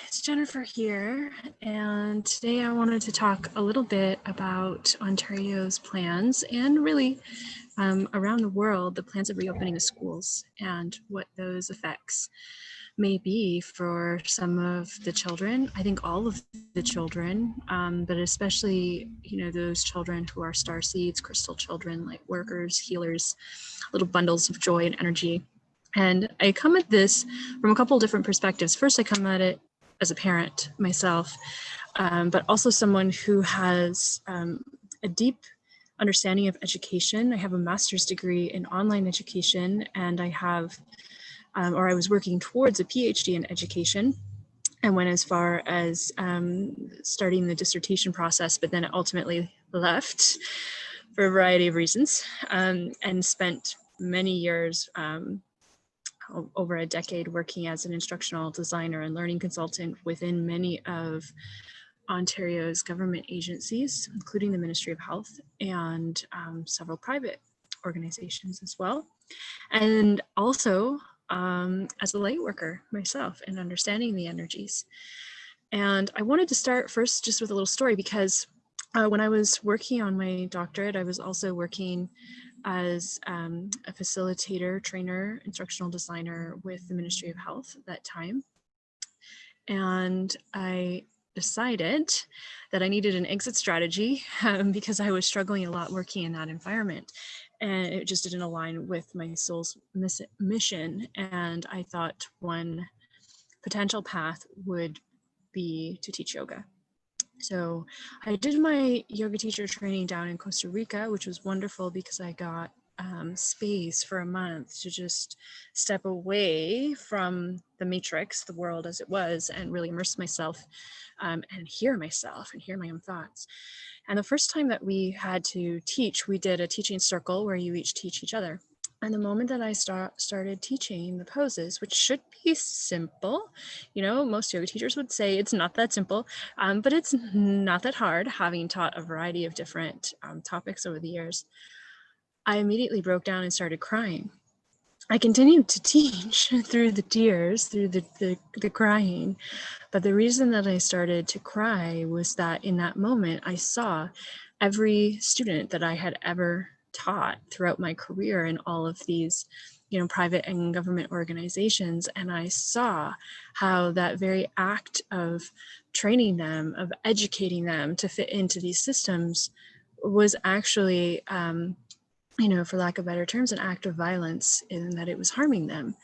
it's Jennifer here, and today I wanted to talk a little bit about Ontario's plans and really around the world, the plans of reopening the schools and what those effects may be for some of the children. I think all of the children, but especially, those children who are starseeds, crystal children, light workers, healers, little bundles of joy and energy. And I come at this from a couple of different perspectives. First, I come at it as a parent myself, but also someone who has a deep understanding of education. I have a master's degree in online education, and I have, or I was working towards a PhD in education, and went as far as starting the dissertation process, but then ultimately left for a variety of reasons, and spent many years, over a decade, working as an instructional designer and learning consultant within many of Ontario's government agencies, including the Ministry of Health and several private organizations as well. And also as a light worker myself and understanding the energies. And I wanted to start first just with a little story, because when I was working on my doctorate, I was also working as a facilitator, trainer, instructional designer with the Ministry of Health at that time. And I decided that I needed an exit strategy because I was struggling a lot working in that environment. And it just didn't align with my soul's mission. And I thought one potential path would be to teach yoga. So I did my yoga teacher training down in Costa Rica, which was wonderful because I got space for a month to just step away from the matrix, the world as it was, and really immerse myself and hear myself and hear my own thoughts. And the first time that we had to teach, we did a teaching circle where you each teach each other. And the moment that I started teaching the poses, which should be simple, most yoga teachers would say it's not that simple, but it's not that hard, having taught a variety of different topics over the years. I immediately broke down and started crying. I continued to teach through the tears, through the crying. But the reason that I started to cry was that in that moment, I saw every student that I had ever taught throughout my career in all of these, private and government organizations. And I saw how that very act of training them, of educating them to fit into these systems was actually, for lack of better terms, an act of violence, in that it was harming them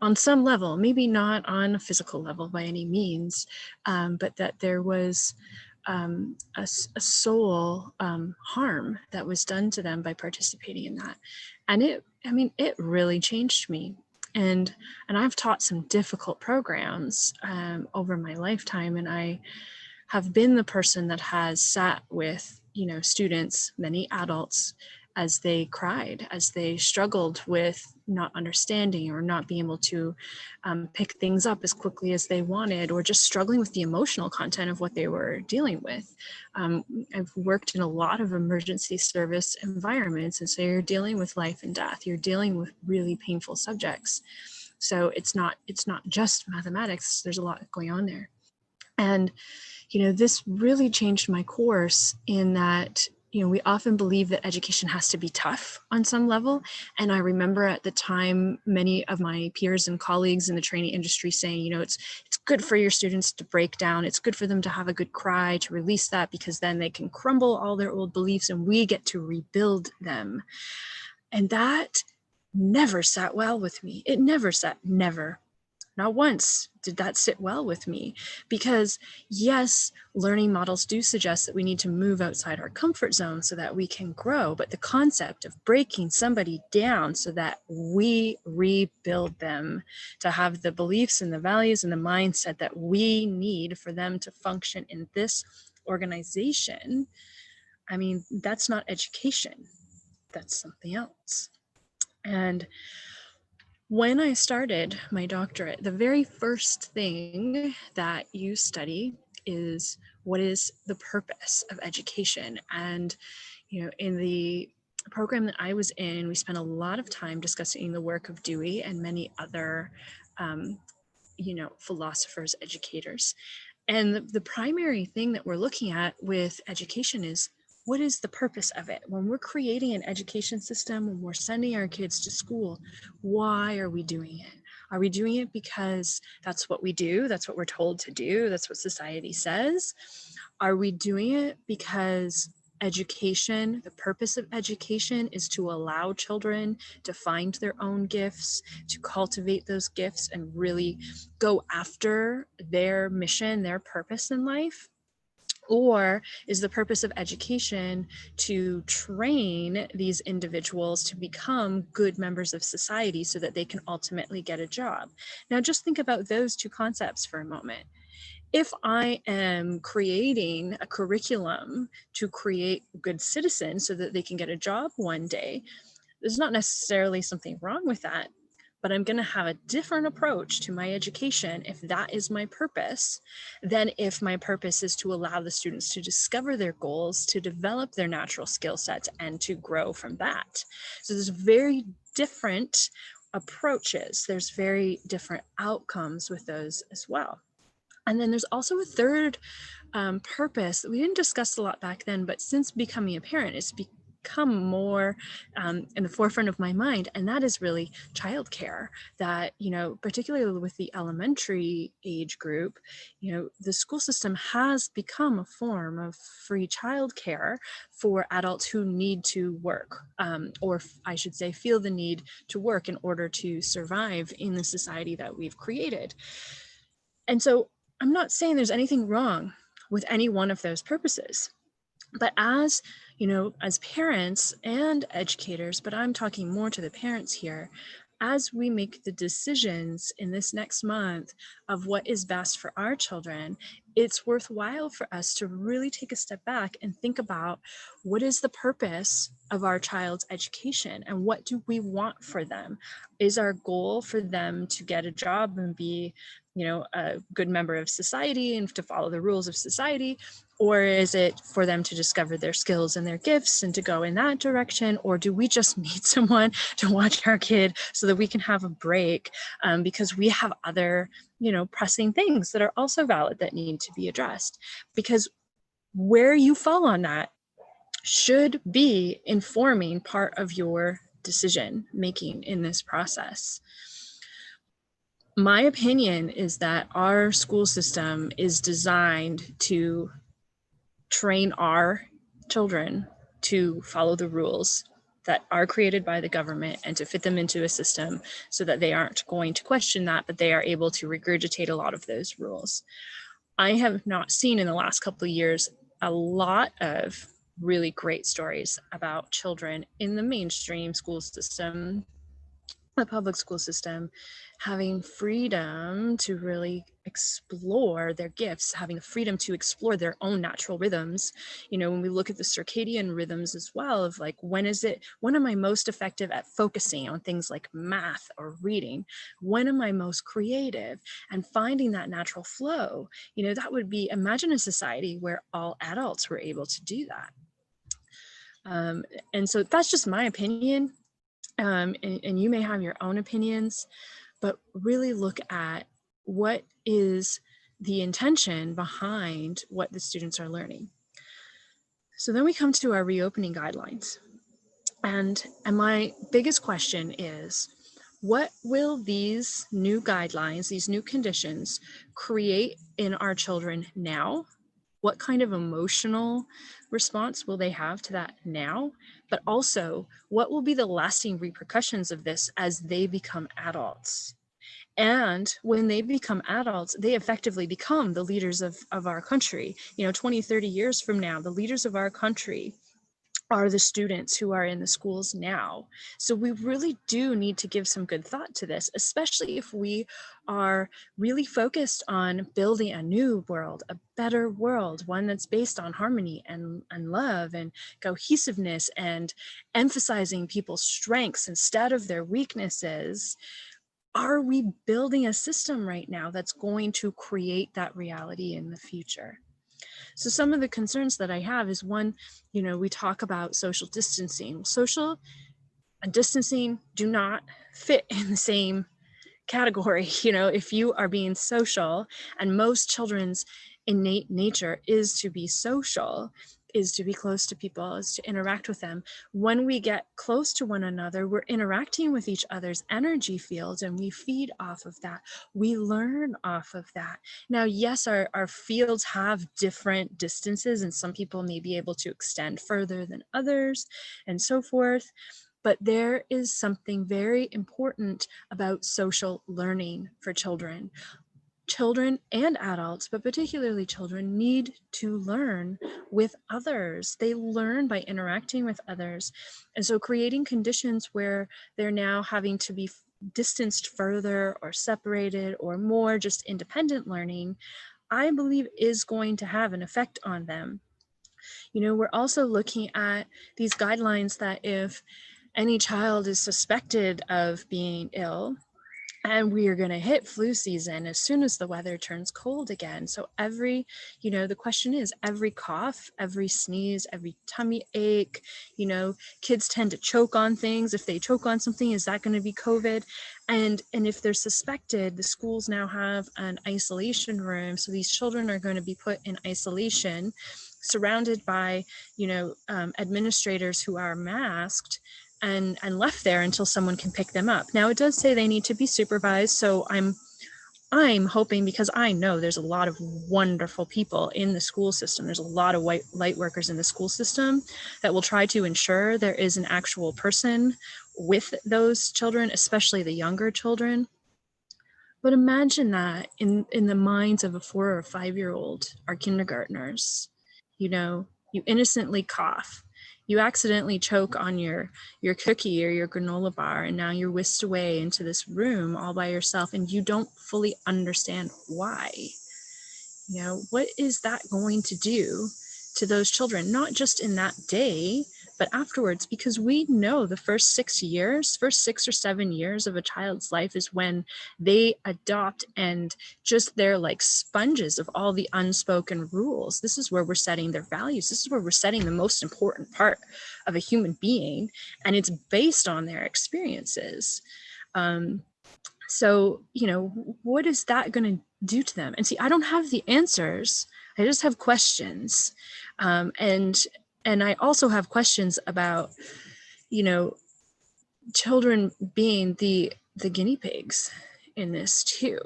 on some level, maybe not on a physical level by any means, but that there was a soul harm that was done to them by participating in that. And it really changed me. And I've taught some difficult programs over my lifetime, and I have been the person that has sat with, students, many adults, as they cried, as they struggled with not understanding or not being able to pick things up as quickly as they wanted, or just struggling with the emotional content of what they were dealing with. I've worked in a lot of emergency service environments, and so you're dealing with life and death. You're dealing with really painful subjects. So it's not just mathematics. There's a lot going on there. And, this really changed my course in that, we often believe that education has to be tough on some level. And I remember at the time, many of my peers and colleagues in the training industry saying, it's good for your students to break down. It's good for them to have a good cry, to release that, because then they can crumble all their old beliefs and we get to rebuild them. And that never sat well with me. It never. Not once did that sit well with me, because yes, learning models do suggest that we need to move outside our comfort zone so that we can grow. But the concept of breaking somebody down so that we rebuild them to have the beliefs and the values and the mindset that we need for them to function in this organization, that's not education. That's something else. And when I started my doctorate, the very first thing that you study is what is the purpose of education. And, in the program that I was in, we spent a lot of time discussing the work of Dewey and many other, philosophers, educators. And the primary thing that we're looking at with education is, what is the purpose of it? When we're creating an education system, when we're sending our kids to school, why are we doing it? Are we doing it because that's what we do? That's what we're told to do? That's what society says? Are we doing it because education, the purpose of education is to allow children to find their own gifts, to cultivate those gifts and really go after their mission, their purpose in life? Or is the purpose of education to train these individuals to become good members of society so that they can ultimately get a job? Now, just think about those two concepts for a moment. If I am creating a curriculum to create good citizens so that they can get a job one day, there's not necessarily something wrong with that, but I'm going to have a different approach to my education if that is my purpose than if my purpose is to allow the students to discover their goals, to develop their natural skill sets, and to grow from that. So there's very different approaches. There's very different outcomes with those as well. And then there's also a third purpose that we didn't discuss a lot back then, but since becoming a parent, it's become more in the forefront of my mind, and that is really childcare. That, particularly with the elementary age group, the school system has become a form of free childcare for adults who need to work, or I should say, feel the need to work in order to survive in the society that we've created. And so I'm not saying there's anything wrong with any one of those purposes, but as parents and educators, but I'm talking more to the parents here, as we make the decisions in this next month of what is best for our children, it's worthwhile for us to really take a step back and think about, what is the purpose of our child's education and what do we want for them? Is our goal for them to get a job and be, a good member of society and to follow the rules of society? Or is it for them to discover their skills and their gifts and to go in that direction? Or do we just need someone to watch our kid so that we can have a break because we have other, pressing things that are also valid that need to be addressed? Because where you fall on that should be informing part of your decision making in this process. My opinion is that our school system is designed to train our children to follow the rules that are created by the government and to fit them into a system so that they aren't going to question that, but they are able to regurgitate a lot of those rules. I have not seen in the last couple of years a lot of really great stories about children in the mainstream school system, the public school system, having freedom to really explore their gifts, having the freedom to explore their own natural rhythms. When we look at the circadian rhythms as well, of like, when am I most effective at focusing on things like math or reading? When am I most creative? And finding that natural flow, that would be, imagine a society where all adults were able to do that. And so that's just my opinion. And you may have your own opinions, but really look at what is the intention behind what the students are learning. So then we come to our reopening guidelines. And my biggest question is, what will these new guidelines, these new conditions, create in our children now? What kind of emotional response will they have to that now? But also, what will be the lasting repercussions of this as they become adults? And when they become adults, they effectively become the leaders of our country. 20, 30 years from now, the leaders of our country are the students who are in the schools now. So we really do need to give some good thought to this, especially if we are really focused on building a new world, a better world, one that's based on harmony and love and cohesiveness and emphasizing people's strengths instead of their weaknesses. Are we building a system right now that's going to create that reality in the future? So some of the concerns that I have is, one, we talk about social distancing. Social and distancing do not fit in the same category. You know, if you are being social, and most children's innate nature is to be social, is to be close to people, is to interact with them. When we get close to one another, we're interacting with each other's energy fields, and we feed off of that. We learn off of that. Now, yes, our fields have different distances, and some people may be able to extend further than others, and so forth. But there is something very important about social learning for children. Children and adults, but particularly children, need to learn with others. They learn by interacting with others. And so creating conditions where they're now having to be distanced further or separated or more just independent learning, I believe is going to have an effect on them. You know, we're also looking at these guidelines that if any child is suspected of being ill, and we are going to hit flu season as soon as the weather turns cold again. So the question is, every cough, every sneeze, every tummy ache, kids tend to choke on things. If they choke on something, is that going to be COVID? And if they're suspected, the schools now have an isolation room. So these children are going to be put in isolation, surrounded by, administrators who are masked, and left there until someone can pick them up. Now, it does say they need to be supervised, so I'm hoping, because I know there's a lot of wonderful people in the school system, there's a lot of light workers in the school system that will try to ensure there is an actual person with those children, especially the younger children. But imagine that in the minds of a 4 or 5-year-old, our kindergartners. You innocently cough, you accidentally choke on your cookie or your granola bar, and now you're whisked away into this room all by yourself, and you don't fully understand why. What is that going to do to those children, not just in that day, but afterwards? Because we know the first 6 or 7 years of a child's life is when they adopt, and just they're like sponges of all the unspoken rules. This is where we're setting their values. This is where we're setting the most important part of a human being, and it's based on their experiences. So, what is that going to do to them? And see, I don't have the answers. I just have questions. And I also have questions about, children being the guinea pigs in this too.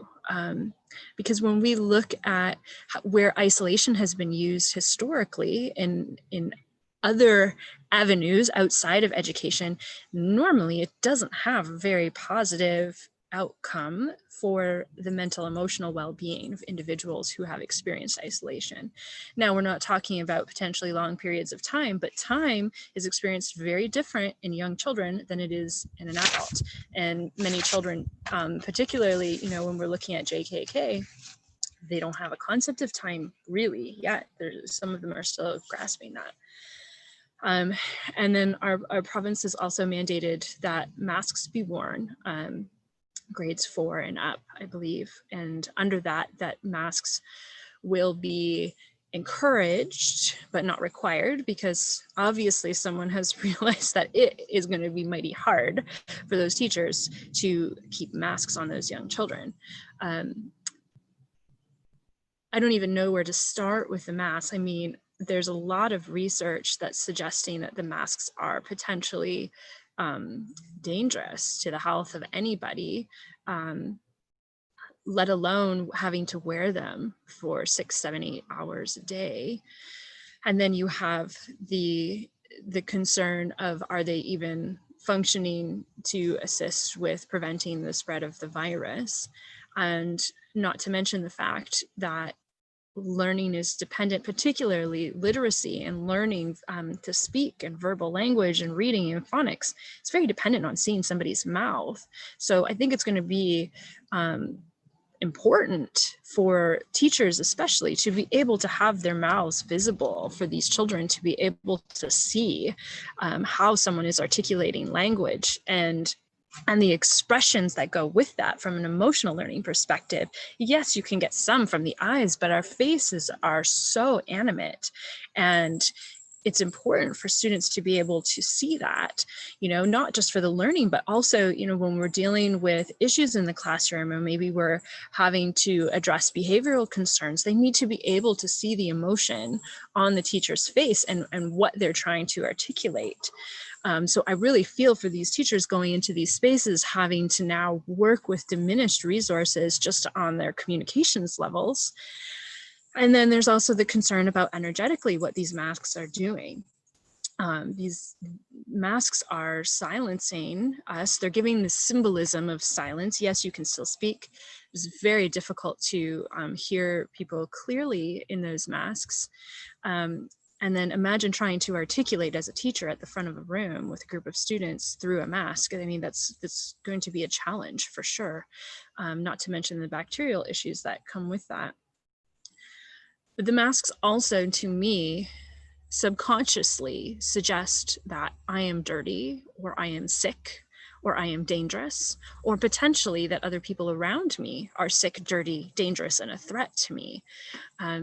Because when we look at where isolation has been used historically in other avenues outside of education, normally it doesn't have a very positive outcome for the mental emotional well-being of individuals who have experienced isolation. Now, we're not talking about potentially long periods of time, but time is experienced very different in young children than it is in an adult. And many children, particularly, when we're looking at JKK, they don't have a concept of time really yet. Some of them are still grasping that. And then our province has also mandated that masks be worn, grades 4 and up, I believe. And under that masks will be encouraged, but not required, because obviously someone has realized that it is going to be mighty hard for those teachers to keep masks on those young children. I don't even know where to start with the masks. I mean, there's a lot of research that's suggesting that the masks are potentially dangerous to the health of anybody, let alone having to wear them for 6, 7, 8 hours a day. And then you have the concern of, are they even functioning to assist with preventing the spread of the virus? And not to mention the fact that learning is dependent, particularly literacy and learning to speak and verbal language and reading and phonics. It's very dependent on seeing somebody's mouth. So I think it's going to be important for teachers, especially, to be able to have their mouths visible for these children, to be able to see how someone is articulating language and the expressions that go with that from an emotional learning perspective. Yes, you can get some from the eyes, but our faces are so animate, and it's important for students to be able to see that, not just for the learning, but also, when we're dealing with issues in the classroom, or maybe we're having to address behavioral concerns, they need to be able to see the emotion on the teacher's face and what they're trying to articulate. So I really feel for these teachers going into these spaces, having to now work with diminished resources just on their communications levels. And then there's also the concern about energetically what these masks are doing. These masks are silencing us. They're giving the symbolism of silence. Yes, you can still speak. It's very difficult to hear people clearly in those masks. And then imagine trying to articulate as a teacher at the front of a room with a group of students through a mask. I mean, that's going to be a challenge for sure, not to mention the bacterial issues that come with that. But the masks also, to me, subconsciously suggest that I am dirty, or I am sick, or I am dangerous, or potentially that other people around me are sick, dirty, dangerous, and a threat to me.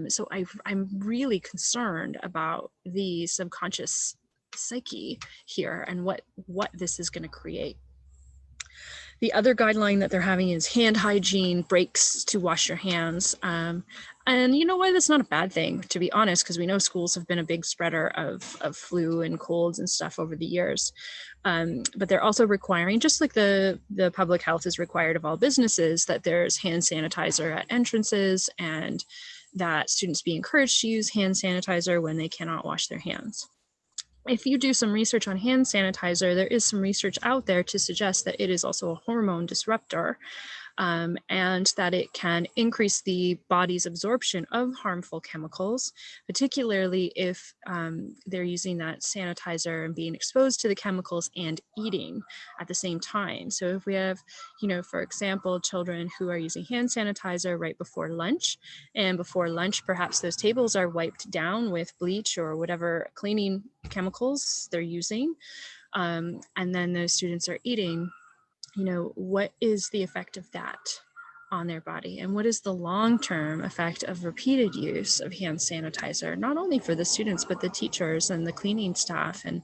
So I'm really concerned about the subconscious psyche here and what this is going to create. The other guideline that they're having is hand hygiene, breaks to wash your hands. And you know what, that's not a bad thing, to be honest, because we know schools have been a big spreader of flu and colds and stuff over the years. But they're also requiring, just like the public health is required of all businesses, that there's hand sanitizer at entrances, and that students be encouraged to use hand sanitizer when they cannot wash their hands. If you do some research on hand sanitizer, there is some research out there to suggest that it is also a hormone disruptor, and that it can increase the body's absorption of harmful chemicals, particularly if they're using that sanitizer and being exposed to the chemicals and eating at the same time. So if we have, for example, children who are using hand sanitizer right before lunch, and before lunch, perhaps those tables are wiped down with bleach or whatever cleaning chemicals they're using, and then those students are eating, what is the effect of that on their body? And what is the long-term effect of repeated use of hand sanitizer, not only for the students, but the teachers and the cleaning staff and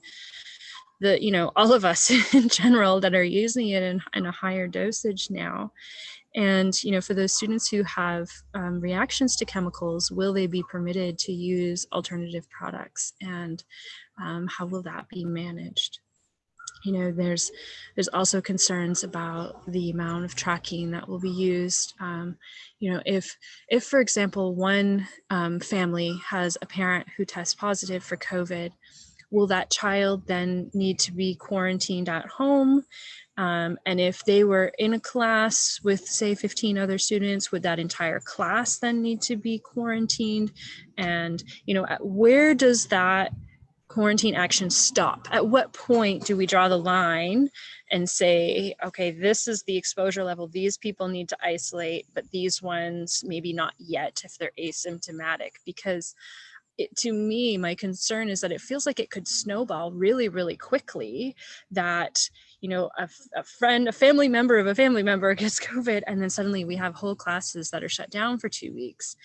the, all of us in general that are using it in a higher dosage now. And, for those students who have reactions to chemicals, will they be permitted to use alternative products? And how will that be managed? There's also concerns about the amount of tracking that will be used. If for example, one family has a parent who tests positive for COVID, will that child then need to be quarantined at home? And if they were in a class with, say, 15 other students, would that entire class then need to be quarantined? And, where does that quarantine action stop? At what point do we draw the line and say, okay, this is the exposure level, these people need to isolate, but these ones maybe not yet if they're asymptomatic? Because to me, my concern is that it feels like it could snowball really, really quickly, that a family member of a family member gets COVID, and then suddenly we have whole classes that are shut down for 2 weeks.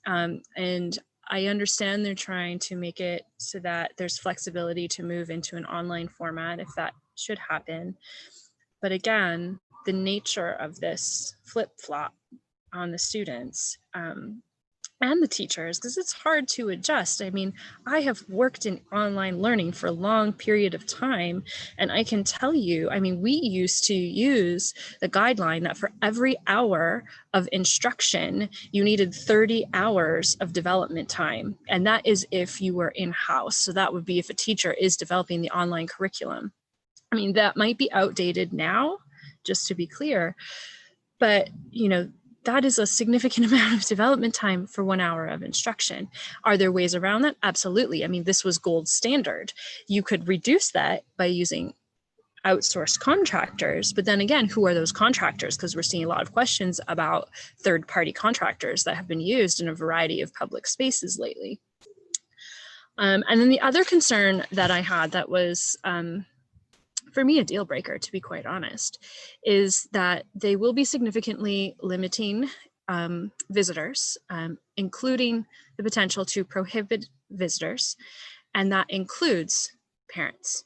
And I understand they're trying to make it so that there's flexibility to move into an online format if that should happen. But again, the nature of this flip-flop on the students and the teachers, because it's hard to adjust. I mean, I have worked in online learning for a long period of time, and I can tell you, we used to use the guideline that for every hour of instruction, you needed 30 hours of development time. And that is if you were in-house. So that would be if a teacher is developing the online curriculum. That might be outdated now, just to be clear, but, that is a significant amount of development time for 1 hour of instruction. Are there ways around that? Absolutely. This was gold standard. You could reduce that by using outsourced contractors, but then again, who are those contractors? Because we're seeing a lot of questions about third-party contractors that have been used in a variety of public spaces lately. And then the other concern that I had that was, for me, a deal breaker, to be quite honest, is that they will be significantly limiting visitors, including the potential to prohibit visitors. and that includes parents.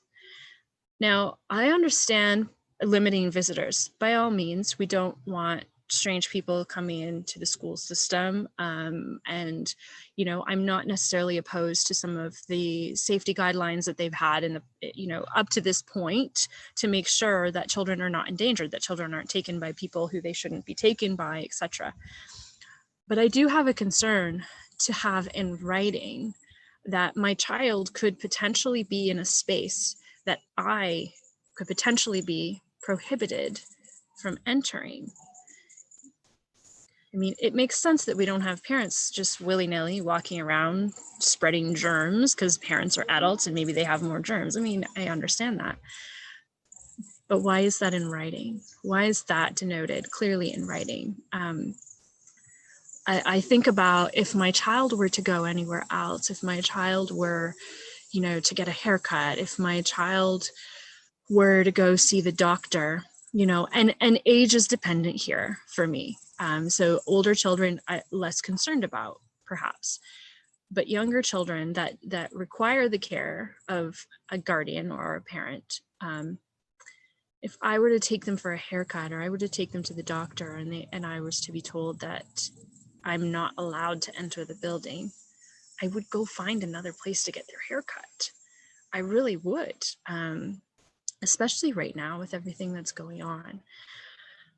Now, I understand limiting visitors. By all means, we don't want strange people coming into the school system. And, you know, I'm not necessarily opposed to some of the safety guidelines that they've had in the, you know, up to this point, to make sure that children are not endangered, that children aren't taken by people who they shouldn't be taken by, etc. But I do have a concern to have in writing that my child could potentially be in a space that I could potentially be prohibited from entering. I mean, it makes sense that we don't have parents just willy-nilly walking around spreading germs because parents are adults and maybe they have more germs. I mean, I understand that. But why is that in writing? Why is that denoted clearly in writing? I think about if my child were to go anywhere else, if my child were, you know, to get a haircut, if my child were to go see the doctor, you know, and age is dependent here for me. So older children, I'm less concerned about, perhaps, but younger children that require the care of a guardian or a parent. If I were to take them for a haircut, or I were to take them to the doctor, and I was to be told that I'm not allowed to enter the building, I would go find another place to get their haircut. I really would, especially right now with everything that's going on.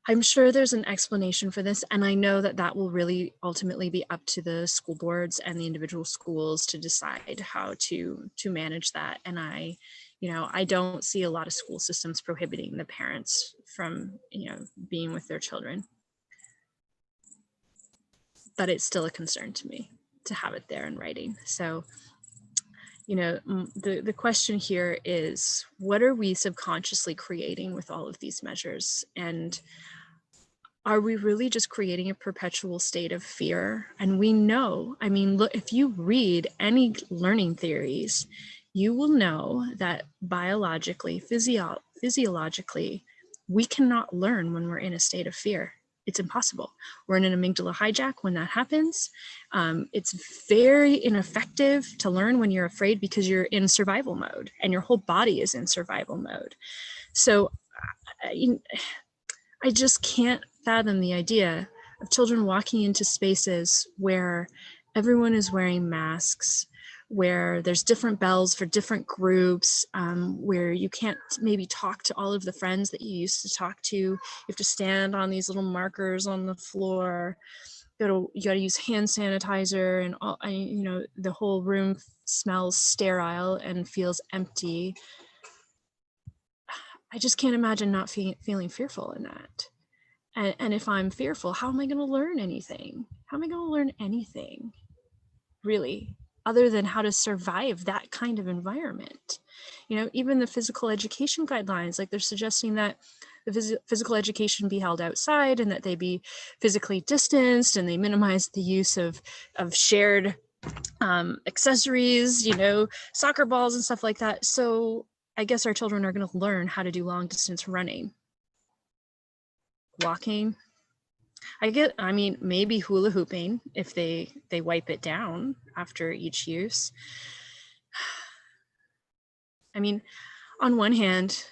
I'm sure there's an explanation for this, and I know that that will really ultimately be up to the school boards and the individual schools to decide how to manage that. And I don't see a lot of school systems prohibiting the parents from, you know, being with their children. But it's still a concern to me to have it there in writing. So, you know, the question here is, what are we subconsciously creating with all of these measures? And are we really just creating a perpetual state of fear? And we know, I mean, look, if you read any learning theories, you will know that biologically, physiologically, we cannot learn when we're in a state of fear. It's impossible. We're in an amygdala hijack when that happens. It's very ineffective to learn when you're afraid because you're in survival mode and your whole body is in survival mode. So I just can't fathom the idea of children walking into spaces where everyone is wearing masks, where there's different bells for different groups, where you can't maybe talk to all of the friends that you used to talk to. You have to stand on these little markers on the floor. You gotta use hand sanitizer, and all, you know, the whole room smells sterile and feels empty. I just can't imagine not feeling fearful in that. And if I'm fearful, how am I going to learn anything? How am I going to learn anything, really, other than how to survive that kind of environment? You know, even the physical education guidelines, like they're suggesting that the physical education be held outside and that they be physically distanced, and they minimize the use of shared accessories, you know, soccer balls and stuff like that. So I guess our children are going to learn how to do long distance running, walking. I mean, maybe hula hooping if they wipe it down after each use. I mean, on one hand,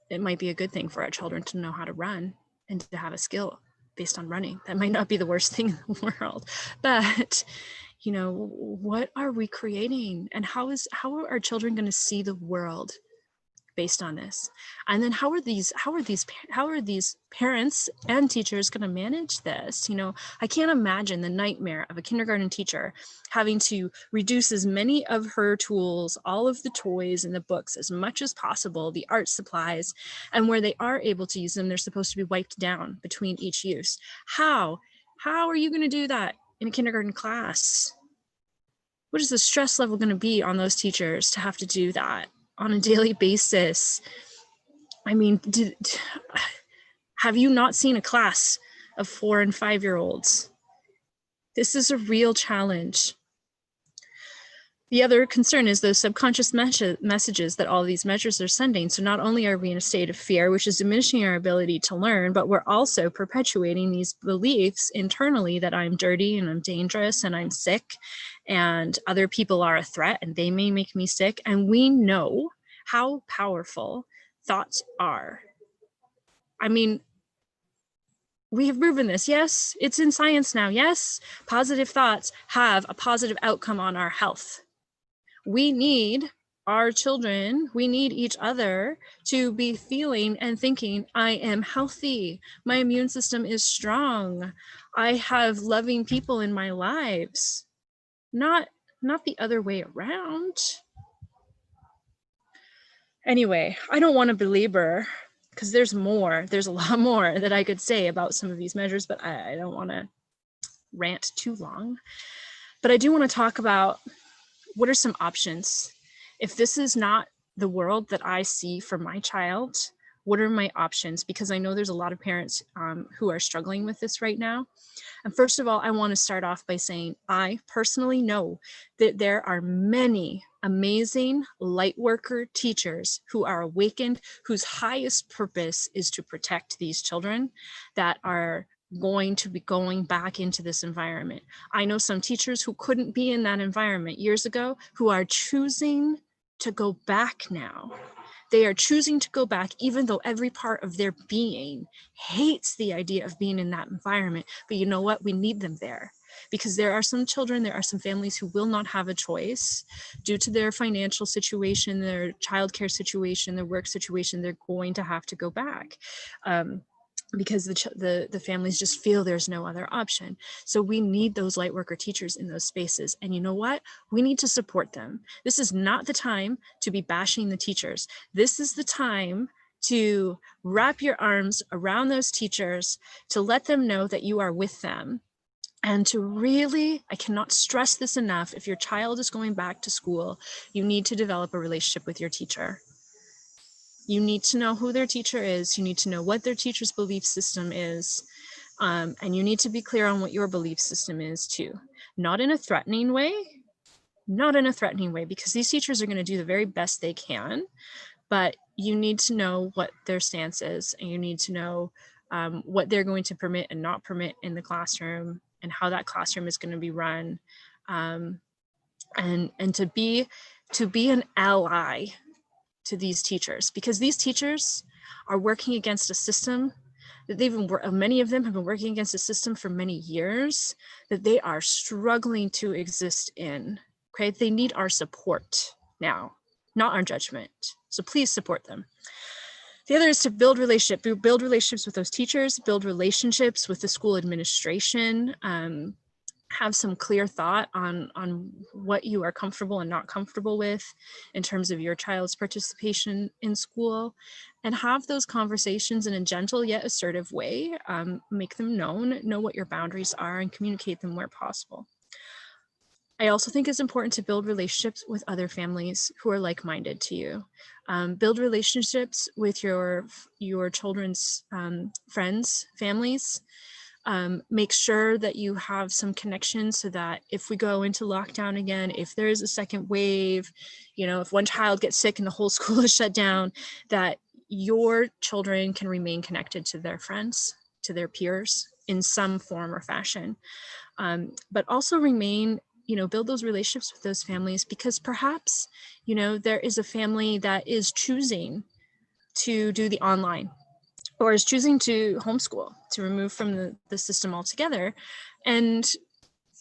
it might be a good thing for our children to know how to run and to have a skill based on running. That might not be the worst thing in the world, but you know, what are we creating, and how are our children going to see the world based on this? And then how are these parents and teachers going to manage this? You know, I can't imagine the nightmare of a kindergarten teacher having to reduce as many of her tools, all of the toys and the books as much as possible, the art supplies, and where they are able to use them, they're supposed to be wiped down between each use. How are you going to do that in a kindergarten class? What is the stress level going to be on those teachers to have to do that on a daily basis? I mean, have you not seen a class of 4 and 5-year-olds? This is a real challenge. The other concern is those subconscious messages that all these measures are sending. So not only are we in a state of fear, which is diminishing our ability to learn, but we're also perpetuating these beliefs internally that I'm dirty and I'm dangerous and I'm sick and other people are a threat and they may make me sick. And we know how powerful thoughts are. I mean, we have proven this. Yes, it's in science now. Yes, positive thoughts have a positive outcome on our health. We need our children, we need each other to be feeling and thinking, I am healthy, my immune system is strong, I have loving people in my lives, not the other way around. Anyway, I don't want to belabor, because there's a lot more that I could say about some of these measures, but I don't want to rant too long. But I do want to talk about what are some options. If this is not the world that I see for my child, what are my options? Because I know there's a lot of parents who are struggling with this right now. And first of all, I want to start off by saying I personally know that there are many amazing lightworker teachers who are awakened, whose highest purpose is to protect these children that are going to be going back into this environment. I know some teachers who couldn't be in that environment years ago who are choosing to go back now. They are choosing to go back, even though every part of their being hates the idea of being in that environment. But you know what? We need them there, because there are some children, there are some families who will not have a choice due to their financial situation, their childcare situation, their work situation. They're going to have to go back. Because the families just feel there's no other option. So we need those light worker teachers in those spaces. And you know what? We need to support them. This is not the time to be bashing the teachers. This is the time to wrap your arms around those teachers, to let them know that you are with them. And to really, I cannot stress this enough, if your child is going back to school, you need to develop a relationship with your teacher. You need to know who their teacher is. You need to know what their teacher's belief system is. And you need to be clear on what your belief system is too. Not in a threatening way, because these teachers are going to do the very best they can, but you need to know what their stance is, and you need to know what they're going to permit and not permit in the classroom, and how that classroom is going to be run, and to be an ally to these teachers, because these teachers are working against a system that many of them have been working against a system for many years that they are struggling to exist in. Okay, they need our support now, not our judgment. So please support them. The other is to build relationships with those teachers, build relationships with the school administration, have some clear thought on what you are comfortable and not comfortable with in terms of your child's participation in school, and have those conversations in a gentle yet assertive way. Make them know what your boundaries are, and communicate them where possible. I also think it's important to build relationships with other families who are like-minded to you. Build relationships with your children's friends, families. Make sure that you have some connections, so that if we go into lockdown again, if there is a second wave, if one child gets sick and the whole school is shut down, that your children can remain connected to their friends, to their peers in some form or fashion. But also build those relationships with those families, because perhaps, there is a family that is choosing to do the online, or is choosing to homeschool, to remove from the system altogether. And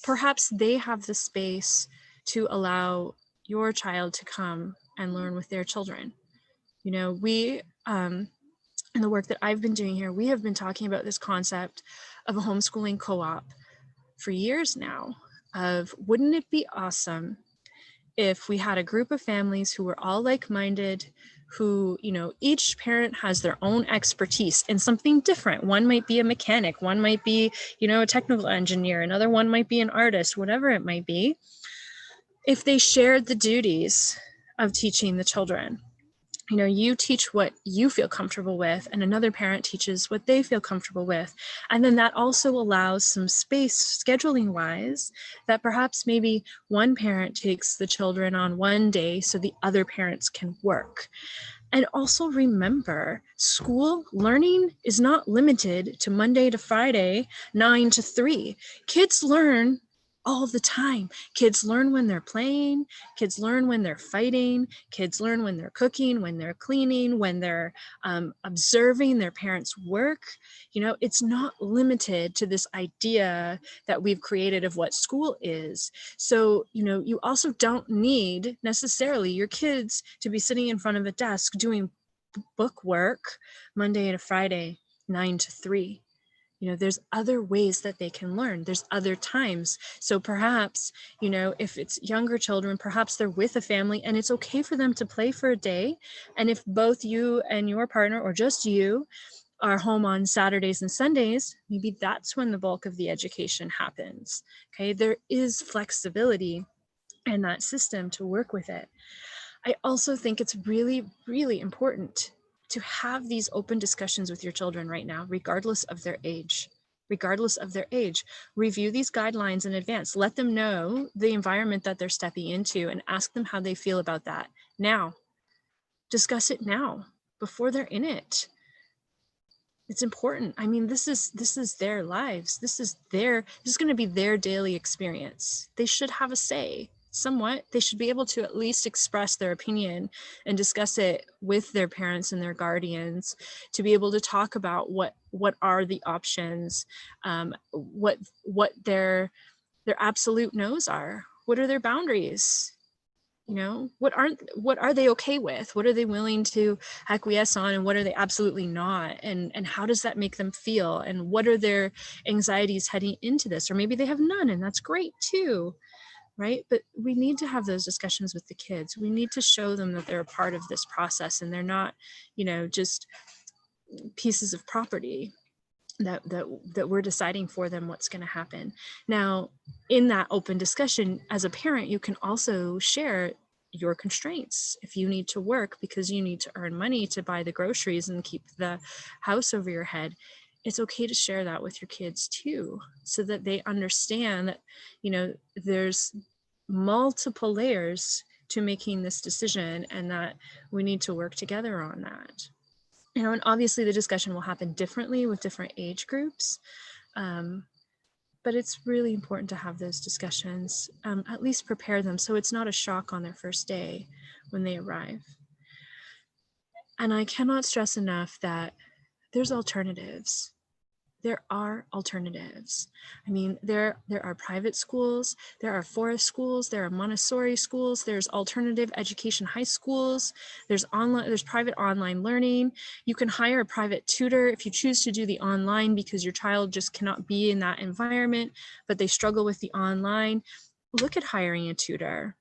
perhaps they have the space to allow your child to come and learn with their children. We, in the work that I've been doing here, we have been talking about this concept of a homeschooling co-op for years now, of wouldn't it be awesome if we had a group of families who were all like-minded, who, each parent has their own expertise in something different. One might be a mechanic, one might be, a technical engineer, another one might be an artist, whatever it might be. If they shared the duties of teaching the children, You teach what you feel comfortable with, and another parent teaches what they feel comfortable with. And then that also allows some space scheduling wise that perhaps maybe one parent takes the children on one day so the other parents can work. And also remember, school learning is not limited to Monday to Friday, 9 to 3. Kids learn all the time. Kids learn when they're playing, kids learn when they're fighting, kids learn when they're cooking, when they're cleaning, when they're observing their parents' work. It's not limited to this idea that we've created of what school is. So, you also don't need necessarily your kids to be sitting in front of a desk doing book work Monday to Friday, 9 to 3. There's other ways that they can learn. There's other times. So perhaps, if it's younger children, perhaps they're with a family and it's okay for them to play for a day. And if both you and your partner, or just you, are home on Saturdays and Sundays, maybe that's when the bulk of the education happens. Okay, there is flexibility in that system to work with it. I also think it's really, really important to have these open discussions with your children right now, regardless of their age. Regardless of their age, review these guidelines in advance. Let them know the environment that they're stepping into and ask them how they feel about that now. Discuss it now, before they're in it. It's important. I mean, this is their lives. This is going to be their daily experience. They should have a say. Somewhat, they should be able to at least express their opinion and discuss it with their parents and their guardians, to be able to talk about what are the options, what their absolute no's are, what are their boundaries, what are they okay with, what are they willing to acquiesce on, and what are they absolutely not, and how does that make them feel, and what are their anxieties heading into this, or maybe they have none, and that's great too. Right? But we need to have those discussions with the kids. We need to show them that they're a part of this process and they're not, just pieces of property that we're deciding for them what's going to happen. Now, in that open discussion, as a parent, you can also share your constraints. If you need to work because you need to earn money to buy the groceries and keep the house over your head, it's okay to share that with your kids too, so that they understand that, there's multiple layers to making this decision and that we need to work together on that. And obviously the discussion will happen differently with different age groups. But it's really important to have those discussions, at least prepare them so it's not a shock on their first day when they arrive. And I cannot stress enough that there's alternatives. There are alternatives. I mean, there are private schools, there are forest schools, there are Montessori schools, there's alternative education high schools, there's private online learning. You can hire a private tutor if you choose to do the online because your child just cannot be in that environment, but they struggle with the online. Look at hiring a tutor.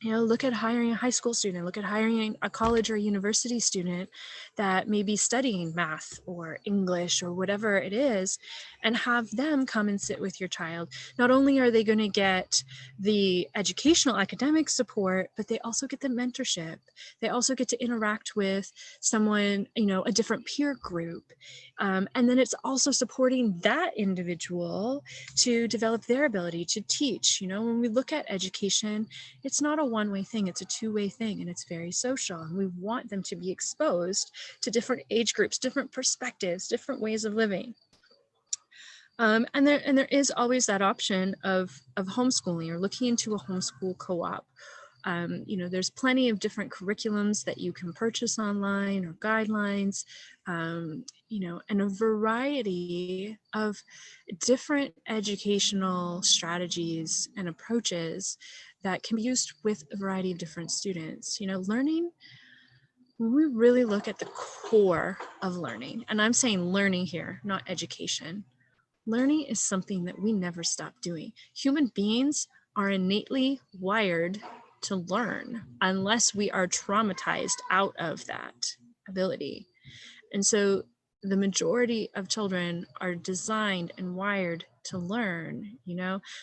Look at hiring a high school student, look at hiring a college or university student that may be studying math or English or whatever it is, and have them come and sit with your child. Not only are they going to get the educational academic support, but they also get the mentorship. They also get to interact with someone, a different peer group. And then it's also supporting that individual to develop their ability to teach. When we look at education, it's not a one-way thing, it's a two-way thing, and it's very social. And we want them to be exposed to different age groups, different perspectives, different ways of living. And there is always that option of homeschooling or looking into a homeschool co-op. There's plenty of different curriculums that you can purchase online or guidelines, and a variety of different educational strategies and approaches that can be used with a variety of different students. Learning, when we really look at the core of learning, and I'm saying learning here, not education, learning is something that we never stop doing. Human beings are innately wired to learn unless we are traumatized out of that ability. And so the majority of children are designed and wired to learn.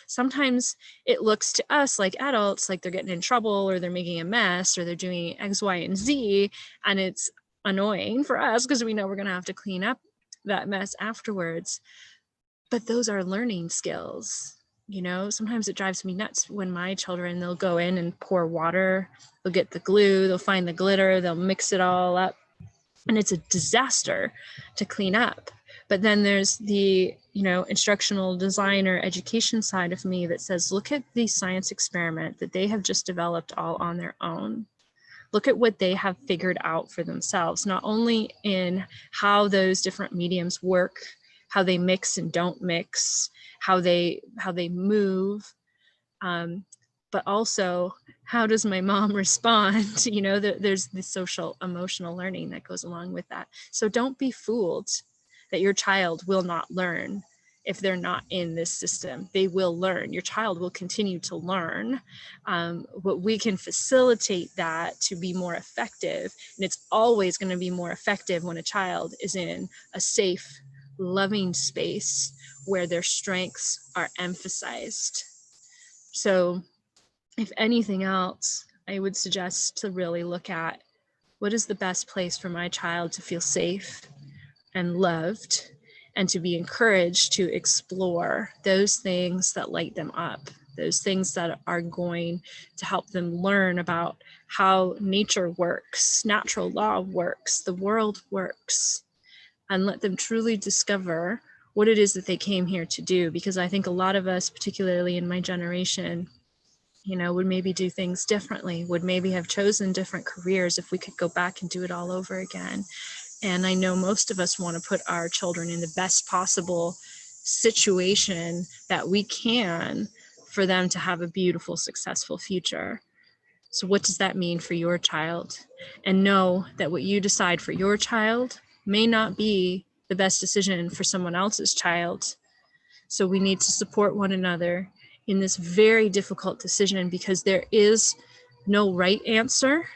Sometimes it looks to us like adults like they're getting in trouble, or they're making a mess, or they're doing X, Y, and Z, and it's annoying for us because we know we're going to have to clean up that mess afterwards. But those are learning skills. Sometimes it drives me nuts when my children, they'll go in and pour water, they'll get the glue, they'll find the glitter, they'll mix it all up, and it's a disaster to clean up. But then there's the, instructional designer education side of me that says, look at the science experiment that they have just developed all on their own. Look at what they have figured out for themselves, not only in how those different mediums work, how they mix and don't mix, how they move, but also how does my mom respond? There's the social emotional learning that goes along with that. So don't be fooled that your child will not learn if they're not in this system. They will learn. Your child will continue to learn, but we can facilitate that to be more effective. And it's always going to be more effective when a child is in a safe, loving space where their strengths are emphasized. So if anything else, I would suggest to really look at what is the best place for my child to feel safe and loved, and to be encouraged to explore those things that light them up, those things that are going to help them learn about how nature works, natural law works, the world works, and let them truly discover what it is that they came here to do. Because I think a lot of us, particularly in my generation, would maybe do things differently, would maybe have chosen different careers if we could go back and do it all over again. And I know most of us want to put our children in the best possible situation that we can for them to have a beautiful, successful future. So what does that mean for your child? And know that what you decide for your child may not be the best decision for someone else's child. So we need to support one another in this very difficult decision, because there is no right answer.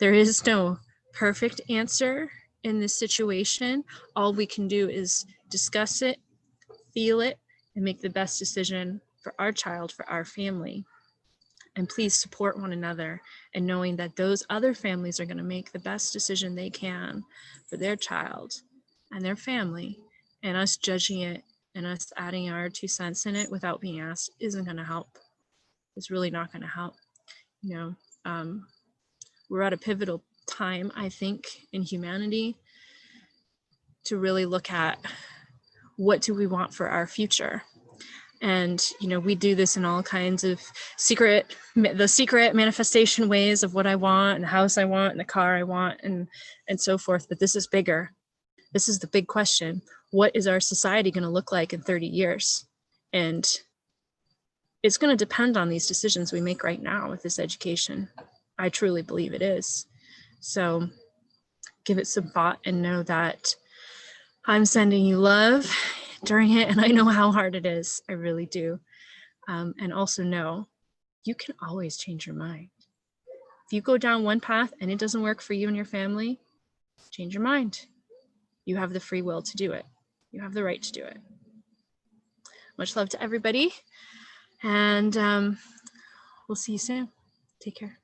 There is no perfect answer in this situation. All we can do is discuss it, feel it, and make the best decision for our child, for our family. And please support one another, and knowing that those other families are going to make the best decision they can for their child and their family, and us judging it and us adding our 2 cents in it without being asked isn't going to help. It's really not going to help. We're at a pivotal time, I think, in humanity to really look at what do we want for our future. And, we do this in all kinds of secret manifestation ways of what I want, and the house I want, and the car I want, and so forth. But this is bigger. This is the big question. What is our society going to look like in 30 years? And it's going to depend on these decisions we make right now with this education. I truly believe it is. So give it some thought and know that I'm sending you love during it, and I know how hard it is. I really do. And also know you can always change your mind. If you go down one path and it doesn't work for you and your family, change your mind. You have the free will to do it. You have the right to do it. Much love to everybody, and we'll see you soon. Take care.